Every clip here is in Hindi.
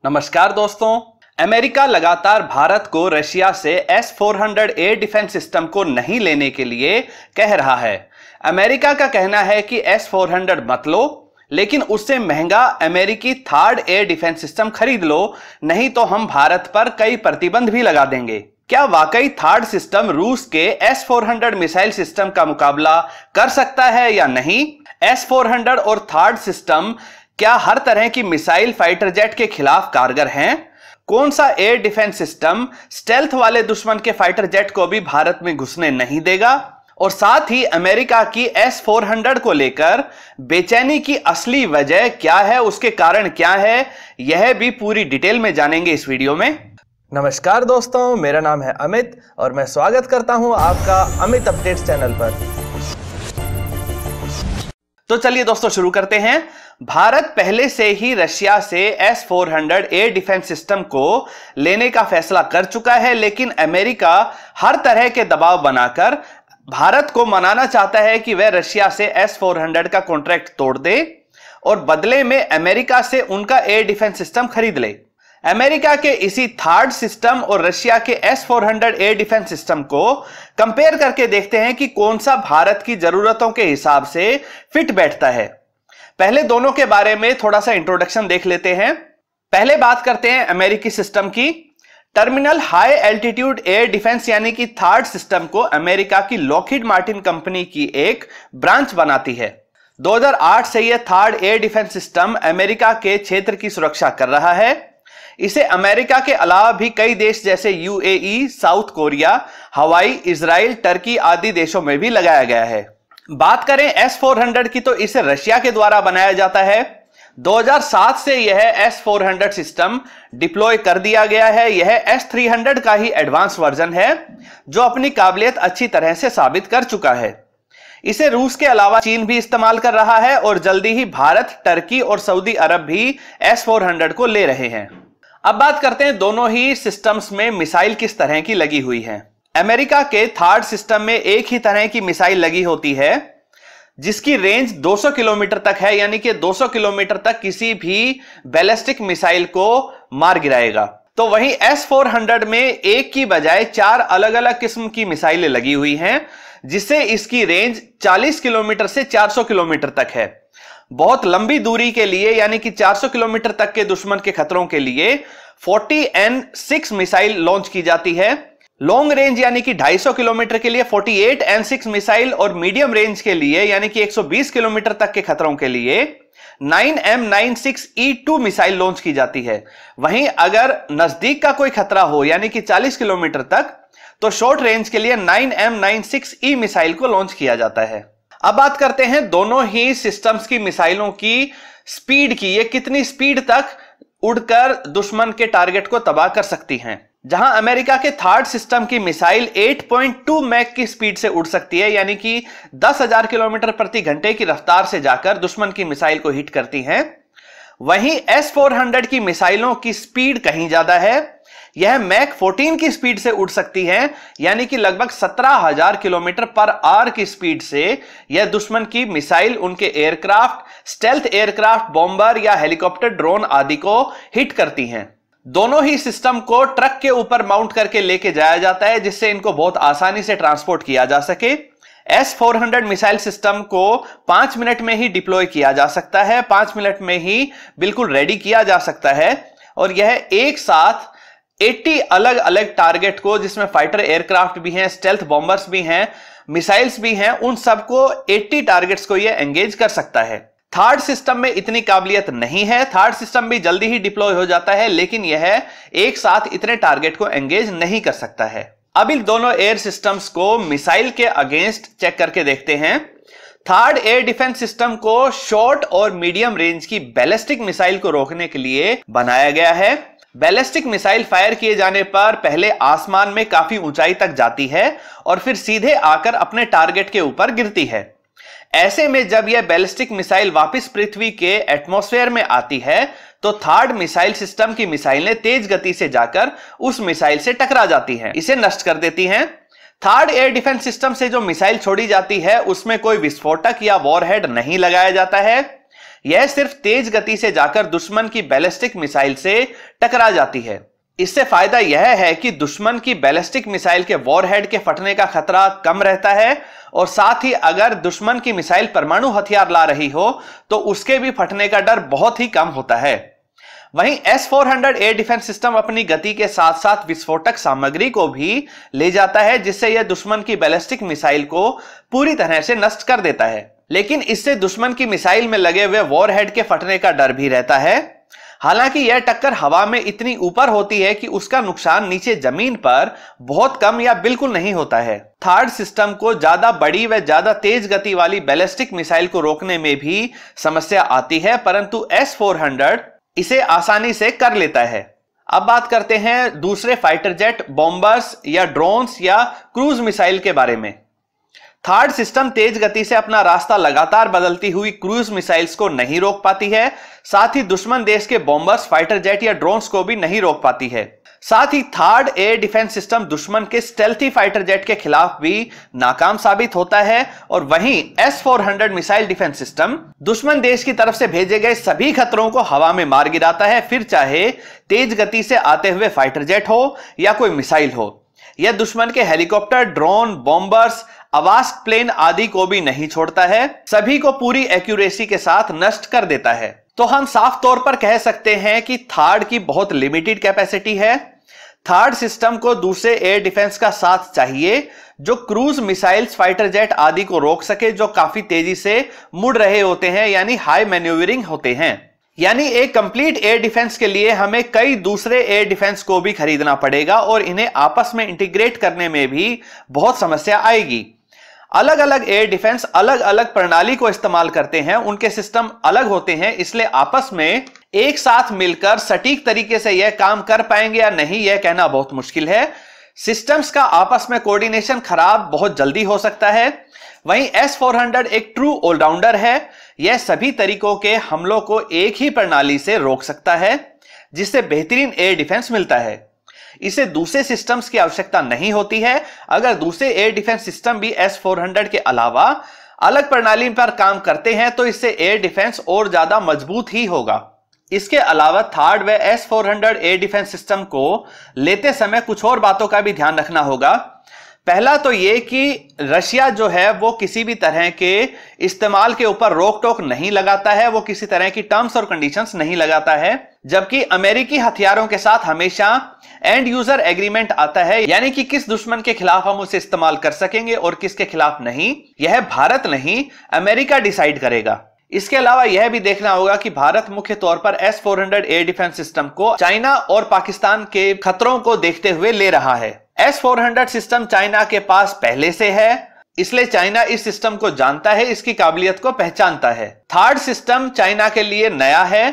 नमस्कार दोस्तों। अमेरिका लगातार भारत को रशिया से S-400 एयर डिफेंस सिस्टम को नहीं लेने के लिए कह रहा है। अमेरिका का कहना है कि S-400 मत लो, लेकिन उससे महंगा अमेरिकी थर्ड एयर डिफेंस सिस्टम खरीद लो, नहीं तो हम भारत पर कई प्रतिबंध भी लगा देंगे। क्या वाकई थर्ड सिस्टम रूस के S-400 मिसाइल सिस्टम का मुकाबला कर सकता है या नहीं? S-400 और थर्ड सिस्टम क्या हर तरह की मिसाइल फाइटर जेट के खिलाफ कारगर हैं? कौन सा एयर डिफेंस सिस्टम स्टेल्थ वाले दुश्मन के फाइटर जेट को भी भारत में घुसने नहीं देगा? और साथ ही अमेरिका की S-400 को लेकर बेचैनी की असली वजह क्या है, उसके कारण क्या है, यह भी पूरी डिटेल में जानेंगे इस वीडियो में। नमस्कार दोस्तों, मेरा नाम है अमित और मैं स्वागत करता हूं आपका अमित अपडेट्स चैनल पर। तो चलिए दोस्तों शुरू करते हैं। भारत पहले से ही रशिया से S-400 एयर डिफेंस सिस्टम को लेने का फैसला कर चुका है, लेकिन अमेरिका हर तरह के दबाव बनाकर भारत को मनाना चाहता है कि वह रशिया से S-400 का कॉन्ट्रैक्ट तोड़ दे और बदले में अमेरिका से उनका एयर डिफेंस सिस्टम खरीद ले। अमेरिका के इसी थर्ड सिस्टम और रशिया के S-400 एयर डिफेंस सिस्टम को कंपेयर करके देखते हैं कि कौन सा भारत की जरूरतों के हिसाब से फिट बैठता है। पहले दोनों के बारे में थोड़ा सा इंट्रोडक्शन देख लेते हैं। पहले बात करते हैं अमेरिकी सिस्टम की। Terminal high altitude air defence यानी कि थर्ड सिस्टम को अमेरिका की लॉकहीड मार्टिन कंपनी की एक ब्रांच बनाती है। 2008 से यह third air defence system America के क्षेत्र की सुरक्षा कर रहा है। इसे अमेरिका के अलावा भी कई देश जैसे UAE, साउथ कोरिया, हवाई, इजराइल, टर्की आदि देशों में भी लगाया गया है। बात करें S-400 की तो इसे रशिया के द्वारा बनाया जाता है। 2007 से यह S-400 सिस्टम डिप्लॉय कर दिया गया है। यह S-300 का ही एडवांस वर्जन है जो अपनी काबिलियत अच्छी तरह से साबित कर चुका है। इसे रूस के अलावा चीन भी इस्तेमाल कर रहा है और जल्दी ही भारत, टर्की और सऊदी अरब भी S-400 को ले रहे हैं। अब बात करते हैं दोनों ही सिस्टम्स में मिसाइल किस तरह की लगी हुई है। अमेरिका के थर्ड सिस्टम में एक ही तरह की मिसाइल लगी होती है जिसकी रेंज 200 किलोमीटर तक है, यानी कि 200 किलोमीटर तक किसी भी बैलिस्टिक मिसाइल को मार गिराएगा। तो वहीं S-400 में एक की बजाय 4 अलग अलग किस्म की मिसाइलें लगी हुई हैं, जिससे इसकी रेंज 40 किलोमीटर से 400 किलोमीटर तक है। बहुत लंबी दूरी के लिए यानी कि 400 किलोमीटर तक के दुश्मन के खतरों के लिए 40N6 मिसाइल लॉन्च की जाती है। लॉन्ग रेंज यानी कि 250 किलोमीटर के लिए 48N6 मिसाइल और मीडियम रेंज के लिए यानी कि 120 किलोमीटर तक के खतरों के लिए 9M96E2 मिसाइल लॉन्च की जाती है। वहीं अगर नजदीक का कोई खतरा हो यानी कि 40 किलोमीटर तक, तो शॉर्ट रेंज के लिए 9M96E मिसाइल को लॉन्च किया जाता है। अब बात करते हैं दोनों ही सिस्टम्स की मिसाइलों की स्पीड की। ये कितनी स्पीड तक उड़कर दुश्मन के टारगेट को तबाह कर सकती हैं। जहां अमेरिका के थर्ड सिस्टम की मिसाइल 8.2 मैक की स्पीड से उड़ सकती है, यानी कि 10,000 किलोमीटर प्रति घंटे की रफ्तार से जाकर दुश्मन की मिसाइल को हिट करती हैं। वहीं S-400 की मिसाइलों की स्पीड कहीं ज्यादा है। यह मैक 14 की स्पीड से उड़ सकती है, यानी कि लगभग 17,000 किलोमीटर पर आवर की स्पीड से यह दुश्मन की मिसाइल उनके एयरक्राफ्ट, स्टेल्थ एयरक्राफ्ट, बॉम्बर या हेलीकॉप्टर, ड्रोन आदि को हिट करती हैं। दोनों ही सिस्टम को ट्रक के ऊपर माउंट करके लेके जाया जाता है, जिससे इनको बहुत आसानी से ट्रांसपोर्ट किया जा सके। S-400 मिसाइल सिस्टम को 5 मिनट में ही डिप्लॉय किया जा सकता है, 5 मिनट में ही बिल्कुल रेडी किया जा सकता है। और यह एक साथ 80 अलग अलग टारगेट को, जिसमें फाइटर एयरक्राफ्ट भी हैं, स्टेल्थ बॉम्बर्स भी हैं, मिसाइल्स भी हैं, उन सबको 80 टारगेट्स को यह एंगेज कर सकता है। थर्ड सिस्टम में इतनी काबिलियत नहीं है। थर्ड सिस्टम भी जल्दी ही डिप्लॉय हो जाता है, लेकिन यह एक साथ इतने टारगेट को एंगेज नहीं कर सकता है। अब इन दोनों एयर सिस्टम्स को मिसाइल के अगेंस्ट चेक करके देखते हैं। थर्ड एयर डिफेंस सिस्टम को शॉर्ट और मीडियम रेंज की बैलिस्टिक मिसाइल को रोकने के लिए बनाया गया है। बैलिस्टिक मिसाइल फायर किए जाने पर पहले आसमान में काफी ऊंचाई तक जाती है और फिर सीधे आकर अपने टारगेट के ऊपर गिरती है। ऐसे में जब यह बैलिस्टिक मिसाइल वापस पृथ्वी के एटमॉस्फेयर में आती है, तो थर्ड मिसाइल सिस्टम की मिसाइलें तेज गति से जाकर उस मिसाइल से टकरा जाती हैं, इसे नष्ट कर देती हैं। थर्ड एयर डिफेंस सिस्टम से जो मिसाइल छोड़ी जाती है उसमें कोई विस्फोटक या वॉरहेड नहीं लगाया जाता है। यह सिर्फ तेज गति से जाकर दुश्मन की बैलिस्टिक मिसाइल से टकरा जाती है। इससे फायदा यह है कि दुश्मन की बैलिस्टिक मिसाइल के वॉरहेड के फटने का खतरा कम रहता है और साथ ही अगर दुश्मन की मिसाइल परमाणु हथियार ला रही हो तो उसके भी फटने का डर बहुत ही कम होता है। वहीं S-400 एयर डिफेंस सिस्टम अपनी गति के साथ साथ विस्फोटक सामग्री को भी ले जाता है, जिससे यह दुश्मन की बैलिस्टिक मिसाइल को पूरी तरह से नष्ट कर देता है। लेकिन इससे दुश्मन की मिसाइल में लगे हुए वॉरहेड के फटने का डर भी रहता है। हालांकि यह टक्कर हवा में इतनी ऊपर होती है कि उसका नुकसान नीचे जमीन पर बहुत कम या बिल्कुल नहीं होता है। थर्ड सिस्टम को ज्यादा बड़ी व ज्यादा तेज गति वाली बैलिस्टिक मिसाइल को रोकने में भी समस्या आती है, परंतु S-400 इसे आसानी से कर लेता है। अब बात करते हैं दूसरे फाइटर जेट, बॉम्बर्स या ड्रोन्स या क्रूज मिसाइल के बारे में। थर्ड सिस्टम तेज गति से अपना रास्ता लगातार बदलती हुई क्रूज मिसाइल्स को नहीं रोक पाती है, साथ ही दुश्मन देश के बॉम्बर्स, फाइटर जेट या ड्रोन्स को भी नहीं रोक पाती है। साथ ही थर्ड एयर डिफेंस सिस्टम दुश्मन के स्टेल्थी फाइटर जेट के खिलाफ भी नाकाम साबित होता है और वहीं S-400 मिसाइल डिफेंस सिस्टम दुश्मन देश की तरफ से भेजे गए सभी खतरों को हवा में मार गिराता है, फिर चाहे तेज गति से आते हुए फाइटर जेट हो या कोई मिसाइल हो। यह दुश्मन के हेलीकॉप्टर, ड्रोन, बॉम्बर्स, आवास प्लेन आदि को भी नहीं छोड़ता है, सभी को पूरी एक्यूरेसी के साथ नष्ट कर देता है। तो हम साफ तौर पर कह सकते हैं कि थर्ड की बहुत लिमिटेड कैपेसिटी है। थर्ड सिस्टम को दूसरे एयर डिफेंस का साथ चाहिए जो क्रूज मिसाइल्स, फाइटर जेट आदि को रोक सके, जो काफी तेजी से मुड़ रहे होते हैं यानी हाई मैन्यूवरिंग होते हैं। यानी एक कंप्लीट एयर डिफेंस के लिए हमें कई दूसरे एयर डिफेंस को भी खरीदना पड़ेगा और इन्हें आपस में इंटीग्रेट करने में भी बहुत समस्या आएगी। अलग अलग एयर डिफेंस अलग अलग प्रणाली को इस्तेमाल करते हैं, उनके सिस्टम अलग होते हैं, इसलिए आपस में एक साथ मिलकर सटीक तरीके से यह काम कर पाएंगे या नहीं यह कहना बहुत मुश्किल है। सिस्टम्स का आपस में कोऑर्डिनेशन खराब बहुत जल्दी हो सकता है। वहीं S-400 एक ट्रू ऑलराउंडर है, यह सभी तरीकों के हमलों को एक ही प्रणाली से रोक सकता है, जिससे बेहतरीन एयर डिफेंस मिलता है। इसे दूसरे सिस्टम्स की आवश्यकता नहीं होती है। अगर दूसरे एयर डिफेंस सिस्टम भी S-400 के अलावा अलग प्रणाली पर काम करते हैं तो इससे एयर डिफेंस और ज्यादा मजबूत ही होगा। इसके अलावा थर्ड व S-400 एयर डिफेंस सिस्टम को लेते समय कुछ और बातों का भी ध्यान रखना होगा। पहला तो यह कि रशिया जो है वो किसी भी तरह के इस्तेमाल के ऊपर रोक टोक नहीं लगाता है, वो किसी तरह की टर्म्स और कंडीशंस नहीं लगाता है, जबकि अमेरिकी हथियारों के साथ हमेशा एंड यूजर एग्रीमेंट आता है, यानी कि किस दुश्मन के खिलाफ हम उसे इस्तेमाल कर सकेंगे और किसके खिलाफ नहीं, यह भारत नहीं अमेरिका डिसाइड करेगा। इसके अलावा यह भी देखना होगा कि भारत मुख्य तौर पर S-400 एयर डिफेंस सिस्टम को चाइना और पाकिस्तान के खतरों को देखते हुए ले रहा है। S-400 सिस्टम चाइना के पास पहले से है, इसलिए चाइना इस सिस्टम को जानता है, इसकी काबिलियत को पहचानता है। थर्ड सिस्टम चाइना के लिए नया है।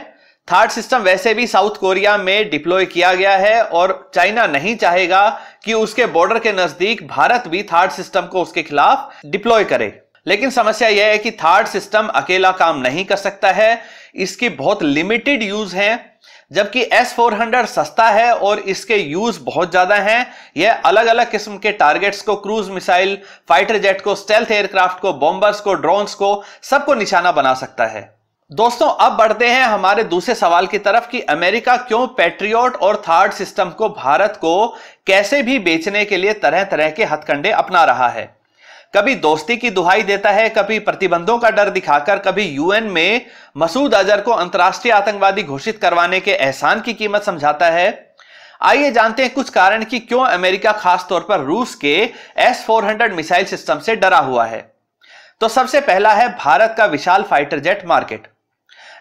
थर्ड सिस्टम वैसे भी साउथ कोरिया में डिप्लॉय किया गया है और चाइना नहीं चाहेगा कि उसके बॉर्डर के नजदीक भारत भी थर्ड सिस्टम को उसके खिलाफ डिप्लॉय करे। लेकिन समस्या यह है कि थर्ड सिस्टम अकेला काम नहीं कर सकता है, इसकी बहुत लिमिटेड यूज है, जबकि S-400 सस्ता है और इसके यूज बहुत ज्यादा हैं। यह अलग अलग किस्म के टारगेट्स को, क्रूज मिसाइल, फाइटर जेट को, स्टेल्थ एयरक्राफ्ट को, बॉम्बर्स को, ड्रोन्स को, सबको निशाना बना सकता है। दोस्तों अब बढ़ते हैं हमारे दूसरे सवाल की तरफ कि अमेरिका क्यों पैट्रियट और थर्ड सिस्टम को भारत को कैसे भी बेचने के लिए तरह तरह के हथकंडे अपना रहा है। कभी दोस्ती की दुहाई देता है, कभी प्रतिबंधों का डर दिखाकर, कभी यूएन में मसूद अजहर को अंतर्राष्ट्रीय आतंकवादी घोषित करवाने के एहसान की कीमत समझाता है। आइए जानते हैं कुछ कारण कि क्यों अमेरिका खास तौर पर रूस के S-400 मिसाइल सिस्टम से डरा हुआ है। तो सबसे पहला है भारत का विशाल फाइटर जेट मार्केट।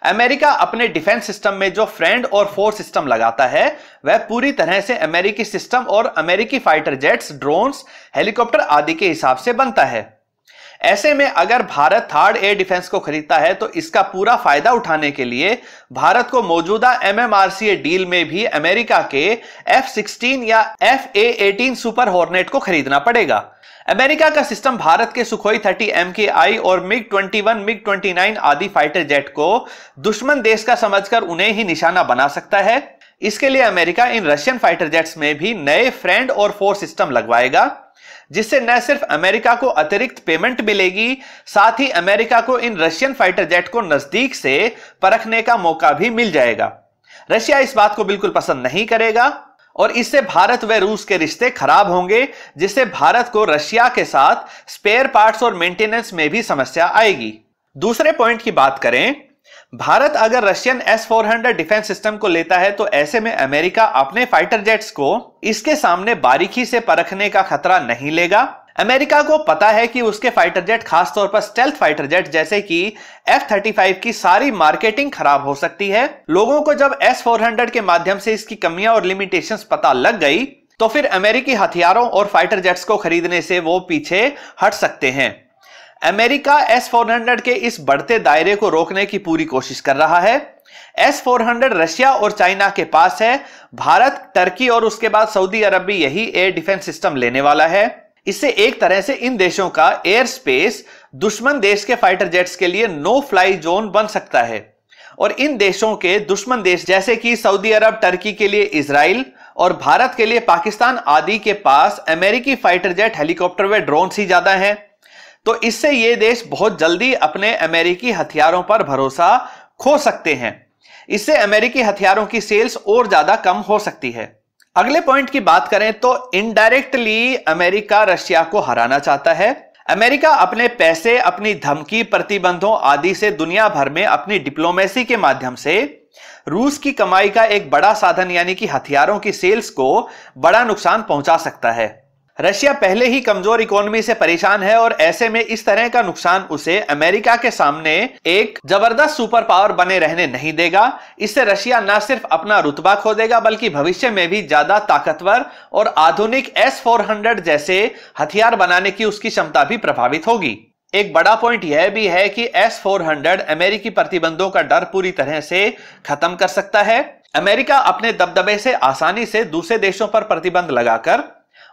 अमेरिका अपने डिफेंस सिस्टम में जो फ्रेंड और फोर सिस्टम लगाता है वह पूरी तरह से अमेरिकी सिस्टम और अमेरिकी फाइटर जेट्स, ड्रोन्स, हेलीकॉप्टर आदि के हिसाब से बनता है। ऐसे में अगर भारत थर्ड एयर डिफेंस को खरीदता है तो इसका पूरा फायदा उठाने के लिए भारत को मौजूदा MMRCA डील में भी अमेरिका के F-16 या FA-18 सुपर हॉर्नेट को खरीदना पड़ेगा। अमेरिका का सिस्टम भारत के सुखोई 30 MKI और MiG-21, MiG-29 आदि फाइटर जेट को दुश्मन देश का समझकर उन्हें ही निशाना बना सकता है। इसके लिए America in Russian fighter jets में भी नए फ्रेंड और फोर सिस्टम लगवाएगा। जिससे न सिर्फ अमेरिका को अतिरिक्त पेमेंट मिलेगी, साथ ही अमेरिका को इन रशियन फाइटर जेट को नजदीक से परखने का मौका भी मिल जाएगा। रशिया इस बात को बिल्कुल पसंद नहीं करेगा और इससे भारत व रूस के रिश्ते खराब होंगे, जिससे भारत को रशिया के साथ स्पेयर पार्ट्स और मेंटेनेंस में भी समस्या आएगी। दूसरे पॉइंट की बात करें, भारत अगर रशियन S-400 डिफेंस सिस्टम को लेता है तो ऐसे में अमेरिका अपने फाइटर जेट्स को इसके सामने बारीकी से परखने का खतरा नहीं लेगा। अमेरिका को पता है कि उसके फाइटर जेट, खासतौर पर स्टेल्थ फाइटर जेट जैसे कि F-35 की सारी मार्केटिंग खराब हो सकती है। लोगों को जब S-400 के माध्यम से इसकी कमियां और लिमिटेशंस पता लग गई तो फिर अमेरिकी हथियारों और फाइटर जेट्स को खरीदने से वो पीछे हट सकते हैं। अमेरिका S-400 के इस बढ़ते दायरे को रोकने की पूरी कोशिश कर रहा है। S-400 रशिया और चाइना के पास है। भारत, टर्की और उसके बाद सऊदी अरब भी यही एयर डिफेंस सिस्टम लेने वाला है। इससे एक तरह से इन देशों का एयर स्पेस दुश्मन देश के फाइटर जेट्स के लिए नो फ्लाई जोन बन सकता है और इन देशों के दुश्मन देश जैसे कि सऊदी अरब, टर्की के लिए इजराइल और भारत के लिए पाकिस्तान आदि के पास अमेरिकी फाइटर जेट, हेलीकॉप्टर व ड्रोन ही ज्यादा है। तो इससे ये देश बहुत जल्दी अपने अमेरिकी हथियारों पर भरोसा खो सकते हैं। इससे अमेरिकी हथियारों की सेल्स और ज्यादा कम हो सकती है। अगले पॉइंट की बात करें तो इनडायरेक्टली अमेरिका रशिया को हराना चाहता है। अमेरिका अपने पैसे, अपनी धमकी, प्रतिबंधों आदि से दुनिया भर में अपनी डिप्लोमेसी के माध्यम से रूस की कमाई का एक बड़ा साधन यानी कि हथियारों की सेल्स को बड़ा नुकसान पहुंचा सकता है। रशिया पहले ही कमजोर इकोनॉमी से परेशान है और ऐसे में इस तरह का नुकसान उसे अमेरिका के सामने एक जबरदस्त सुपर पावर बने रहने नहीं देगा। इससे रशिया न सिर्फ अपना रुतबा खो देगा बल्कि भविष्य में भी ज्यादा ताकतवर और आधुनिक S-400 जैसे हथियार बनाने की उसकी क्षमता भी प्रभावित होगी। एक बड़ा पॉइंट यह भी है कि S-400 अमेरिकी प्रतिबंधों का डर पूरी तरह से खत्म कर सकता है। अमेरिका अपने दबदबे से आसानी से दूसरे देशों पर प्रतिबंध लगाकर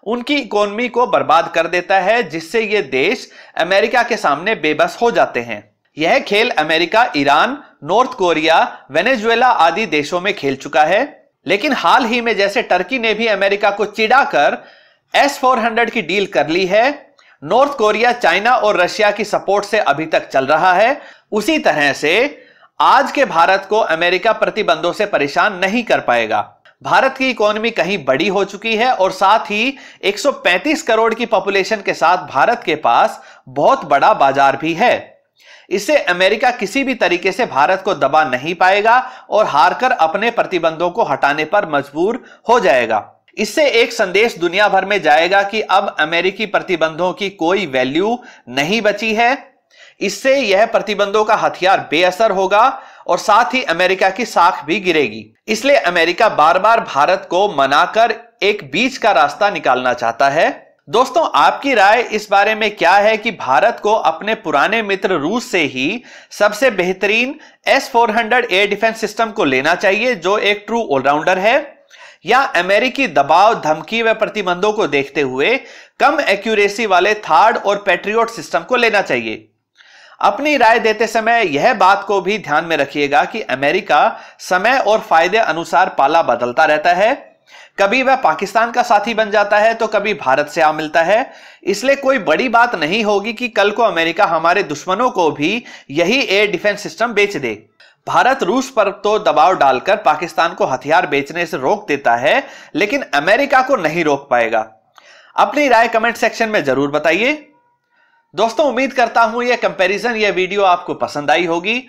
उनकी इकोनॉमी को बर्बाद कर देता है, जिससे ये देश अमेरिका के सामने बेबस हो जाते हैं। यह खेल America Iran, north Korea, Venezuela आदि देशों में खेल चुका है, लेकिन हाल ही में जैसे टर्की ने भी अमेरिका को चिढ़ाकर S-400 की डील कर ली है, नॉर्थ कोरिया, चाइना और रशिया की सपोर्ट से अभी तक चल रहा है, उसी तरह से आज के भारत को अमेरिका प्रतिबंधों से परेशान नहीं कर पाएगा। भारत की इकोनॉमी कहीं बड़ी हो चुकी है और साथ ही 135 करोड़ की पॉपुलेशन के साथ भारत के पास बहुत बड़ा बाजार भी है। इससे अमेरिका किसी भी तरीके से भारत को दबा नहीं पाएगा और हारकर अपने प्रतिबंधों को हटाने पर मजबूर हो जाएगा। इससे एक संदेश दुनिया भर में जाएगा कि अब अमेरिकी प्रतिबंधों की कोई वैल्यू नहीं बची है। इससे यह प्रतिबंधों का हथियार बेअसर होगा और साथ ही अमेरिका की साख भी गिरेगी। इसलिए अमेरिका बार बार भारत को मनाकर एक बीच का रास्ता निकालना चाहता है। दोस्तों, आपकी राय इस बारे में क्या है कि भारत को अपने पुराने मित्र रूस से ही सबसे बेहतरीन S-400 एयर डिफेंस सिस्टम को लेना चाहिए जो एक ट्रू ऑलराउंडर है, या अमेरिकी दबाव, धमकी व प्रतिबंधों को देखते हुए कम एक्यूरेसी वाले थार्ड और पैट्रियोट सिस्टम को लेना चाहिए? अपनी राय देते समय यह बात को भी ध्यान में रखिएगा कि अमेरिका समय और फायदे अनुसार पाला बदलता रहता है। कभी वह पाकिस्तान का साथी बन जाता है तो कभी भारत से आ मिलता है। इसलिए कोई बड़ी बात नहीं होगी कि कल को अमेरिका हमारे दुश्मनों को भी यही एयर डिफेंस सिस्टम बेच दे। भारत रूस पर तो दबाव डालकर पाकिस्तान को हथियार बेचने से रोक देता है, लेकिन अमेरिका को नहीं रोक पाएगा। अपनी राय कमेंट सेक्शन में जरूर बताइए। दोस्तों, उम्मीद करता हूं यह कंपैरिजन, यह वीडियो आपको पसंद आई होगी।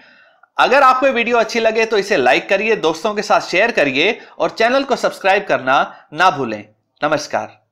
अगर आपको वीडियो अच्छी लगे तो इसे लाइक करिए, दोस्तों के साथ शेयर करिए और चैनल को सब्सक्राइब करना ना भूलें। नमस्कार।